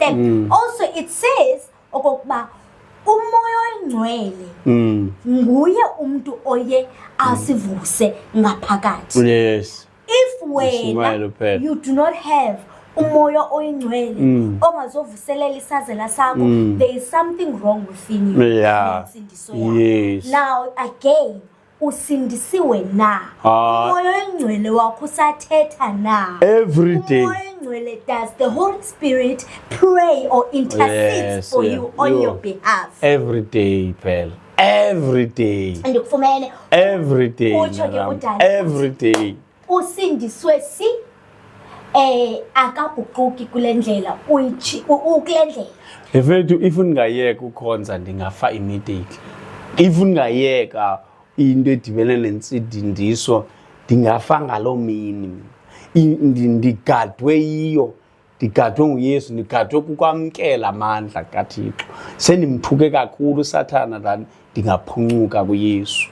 And also it says okokuba umoya oyingcwele nguye umuntu oye asivuse ngaphakathi. Yes. If wena you do not have umoya oyingcwele ongazovuselela isazela sakho, there is something wrong within you. Yeah. Yes. Now again, usindisiwe na? Umoya oyingcwele wakho usathetha na? Every day. Umoya oyingcwele, does the Holy Spirit pray or intercede for you on your behalf? Every day, Pearl. Every day. Andikufumene. Every day. Every day. Usindiswe si akaguquki kule ndlela ukule ndlela. If ungayeka ukhonza ndingafa immediately. If ungayeka into edibene nensidindiso ndingafa ngaloo mini. Ndigadwe yiyo, ndigadwe nguYesu, ndigadwe kukwamkela amandla kaThixo. Sendimthuke kakhulu uSathana la ndingaphuncuka kuYesu.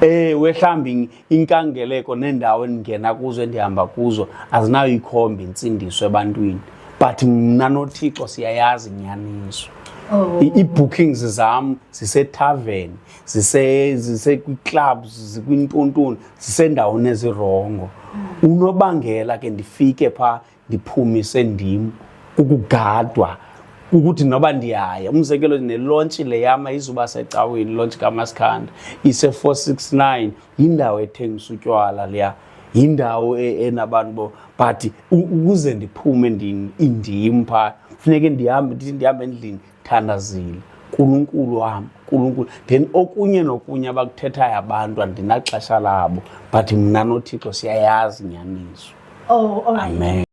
Mhlawumbi inkangeleko nendawo endingena kuzo endihamba kuzo azinayo ikhomba insindiso ebantwini, but mna noThixo siyayazi inyaniso. I-bookings zam zise-tavern, zise-clubs, zikwintuntunu, zisendaweni ezirongo. Unobangela ke ndifike pha ndiphumise ndim ukugadwa ukuthi noba ndiyaya. Umzekelo ne-launch le yama izuba secaweni, launch kaMasikhanda ise-469, yindawo ethengisa utywala leya, yindawo enabantu but ukuze ndiphume indim pha kufuneke ndihambe endlini thandazile uNkulunkulu wami, uNkulunkulu. Then okunye nokunye abakuthethayo abantu andinaxesha labo, but mna noThixo siyayazi inyaniso. All right. Amen.